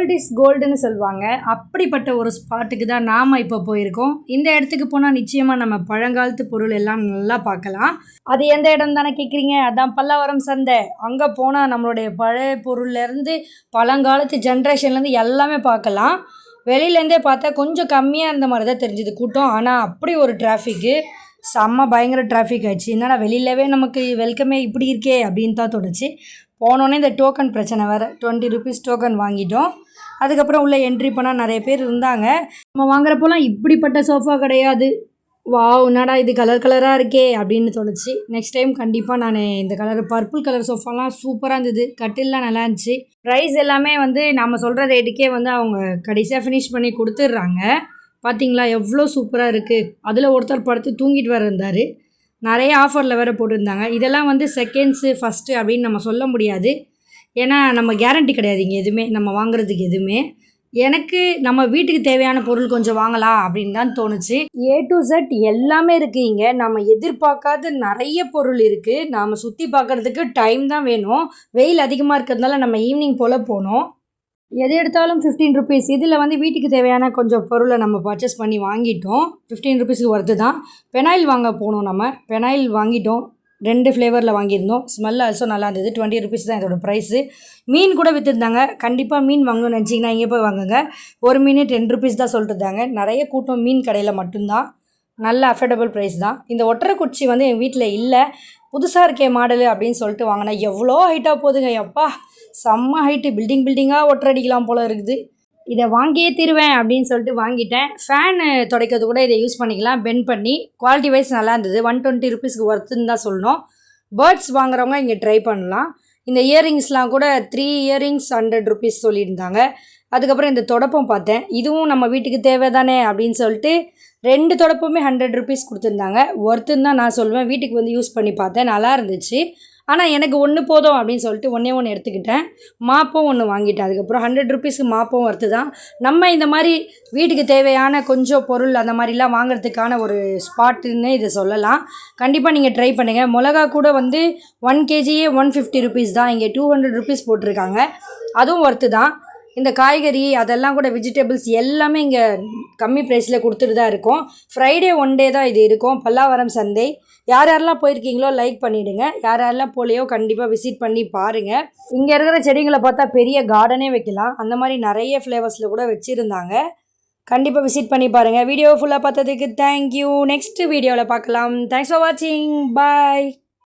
Old is கோல்டுன்னு சொல்லுவாங்க. அப்படிப்பட்ட ஒரு ஸ்பாட்டுக்கு தான் நாம் இப்போ போயிருக்கோம். இந்த இடத்துக்கு போனால் நிச்சயமாக நம்ம பழங்காலத்து பொருள் எல்லாம் நல்லா பார்க்கலாம். அது எந்த இடம் தானே கேட்குறீங்க? அதான் பல்லாவரம் சந்தை. அங்கே போனால் நம்மளுடைய பழைய பொருள்லேருந்து பழங்காலத்து ஜென்ரேஷன்லேருந்து எல்லாமே பார்க்கலாம். வெளியிலேருந்தே பார்த்தா கொஞ்சம் கம்மியாக இருந்த மாதிரி தான் தெரிஞ்சுது கூட்டம். ஆனால் அப்படி ஒரு டிராஃபிக்கு, செம்ம பயங்கர டிராஃபிக் ஆச்சு. என்னடா வெளியிலவே நமக்கு வெல்கமே இப்படி இருக்கே அப்படின்னு தான் தோணுச்சு. போனோடனே இந்த டோக்கன் பிரச்சனை வேறு, 20 ருபீஸ் டோக்கன் வாங்கிட்டோம். அதுக்கப்புறம் உள்ளே என்ட்ரி பண்ணால் நிறைய பேர் இருந்தாங்க. நம்ம வாங்குறப்போலாம் இப்படிப்பட்ட சோஃபா கிடையாது. வாவ், என்னடா இது கலர் கலராக இருக்கே அப்படின்னு தோணுச்சு. நெக்ஸ்ட் டைம் கண்டிப்பாக நான் இந்த கலர் பர்பிள் கலர் சோஃபாலாம் சூப்பராக இருந்தது. கட்டில்லாம் நல்லா இருந்துச்சு. ப்ரைஸ் எல்லாமே நம்ம சொல்கிற ரேட்டுக்கே அவங்க கடைசியாக ஃபினிஷ் பண்ணி கொடுத்துட்றாங்க. பார்த்தீங்களா எவ்வளோ சூப்பராக இருக்குது. அதில் ஒருத்தர் படுத்து தூங்கிட்டு வேறு இருந்தார். நிறைய ஆஃபரில் வேறு போட்டிருந்தாங்க. இதெல்லாம் செகண்ட்ஸு ஃபஸ்ட்டு அப்படின்னு நம்ம சொல்ல முடியாது. ஏன்னா நம்ம கேரண்டி கிடையாது இங்கே எதுவுமே, நம்ம வாங்குறதுக்கு எதுவுமே. எனக்கு நம்ம வீட்டுக்கு தேவையான பொருள் கொஞ்சம் வாங்கலாம் அப்படின்னு தான் தோணுச்சு. A to Z எல்லாமே இருக்குது இங்கே. நம்ம எதிர்பார்க்காத நிறைய பொருள் இருக்குது. நாம் சுற்றி பார்க்குறதுக்கு டைம் தான் வேணும். வெயில் அதிகமாக இருக்கிறதுனால நம்ம ஈவினிங் போல் போனோம். எது எடுத்தாலும் 15 ருபீஸ். இதில் வீட்டுக்கு தேவையான கொஞ்சம் பொருளை நம்ம பர்ச்சேஸ் பண்ணி வாங்கிட்டோம். 15 ருபீஸுக்கு வருது தான். பெனாயில் வாங்க போனோம். நம்ம பெனாயில் வாங்கிட்டோம். 2 ஃப்ளேவரில் வாங்கியிருந்தோம். ஸ்மெல் ஆல்சோ நல்லா இருந்தது. 20 ருபீஸ் தான் இதோட ப்ரைஸு. மீன் கூட விற்றுருந்தாங்க. கண்டிப்பாக மீன் வாங்கணும்னு நினச்சிங்கன்னா இங்கே போய் வாங்குங்க. ஒரு மீன் 10 ருபீஸ் தான் சொல்லிட்டு இருந்தாங்க. நிறைய கூட்டம் மீன் கடையில் மட்டும்தான். நல்ல அஃபோர்டபுள் ப்ரைஸ் தான். இந்த ஒட்டரை குச்சி என் வீட்டில் இல்லை, புதுசாக இருக்கே மாடலு அப்படின்னு சொல்லிட்டு வாங்கினேன். எவ்வளோ ஹைட்டாக போகுதுங்க, எப்பா செம்ம ஹைட்டு. பில்டிங்காக ஒட்டரை அடிக்கலாம் போல் இருக்குது. இதை வாங்கியே தருவேன் அப்படின்னு சொல்லிட்டு வாங்கிட்டேன். ஃபேனு துடைக்கிறது கூட இதை யூஸ் பண்ணிக்கலாம், பெண்ட் பண்ணி. குவாலிட்டி வைஸ் நல்லா இருந்தது. 120 ருபீஸ்க்கு ஒர்த்துன்னு தான் சொல்லணும். பேர்ட்ஸ் வாங்குறவங்க இங்கே ட்ரை பண்ணலாம். இந்த இயரிங்ஸ்லாம் கூட 3 இயரிங்ஸ் 100 ருபீஸ் சொல்லியிருந்தாங்க. அதுக்கப்புறம் இந்த தொடப்பம் பார்த்தேன். இதுவும் நம்ம வீட்டுக்கு தேவை தானே அப்படின்னு சொல்லிட்டு 2 தொடப்பமே 100 ருபீஸ் கொடுத்துருந்தாங்க. ஒர்த்துன்னு தான் நான் சொல்லுவேன். வீட்டுக்கு யூஸ் பண்ணி பார்த்தேன், நல்லா இருந்துச்சு. ஆனால் எனக்கு ஒன்று போதும் அப்படின்னு சொல்லிட்டு ஒன்று எடுத்துக்கிட்டேன். மாப்பும் ஒன்று வாங்கிட்டேன். அதுக்கப்புறம் 100 ருபீஸ்க்கு மாப்பும் ஒர்த்து தான். நம்ம இந்த மாதிரி வீட்டுக்கு தேவையான கொஞ்சம் பொருள் அந்த மாதிரிலாம் வாங்குறதுக்கான ஒரு ஸ்பாட்டுன்னு இதை சொல்லலாம். கண்டிப்பாக நீங்கள் ட்ரை பண்ணுங்கள். மிளகா கூட 1 கேஜியே 150 ருபீஸ் தான். இங்கே 200 ருபீஸ் போட்டிருக்காங்க. அதுவும் ஒர்த்து தான். இந்த காய்கறி அதெல்லாம் கூட வெஜிடபிள்ஸ் எல்லாமே இங்கே கம்மி ப்ரைஸில் கொடுத்துட்டு தான் இருக்கும். ஃப்ரைடே 1 டே தான் இது இருக்கும். பல்லாவரம் சந்தை. யாரெல்லாம் போயிருக்கீங்களோ லைக் பண்ணிவிடுங்க. யாரெல்லாம் போலையோ கண்டிப்பாக விசிட் பண்ணி பாருங்கள். இங்கே இருக்கிற செடிங்களை பார்த்தா பெரிய கார்டனே வைக்கலாம். அந்த மாதிரி நிறைய ஃப்ளேவர்ஸில் கூட வச்சுருந்தாங்க. கண்டிப்பாக விசிட் பண்ணி பாருங்கள். வீடியோ ஃபுல்லாக பார்த்ததுக்கு தேங்க்யூ. நெக்ஸ்ட் வீடியோவில் பார்க்கலாம். தேங்க்ஸ் ஃபார் வாட்சிங். பாய்.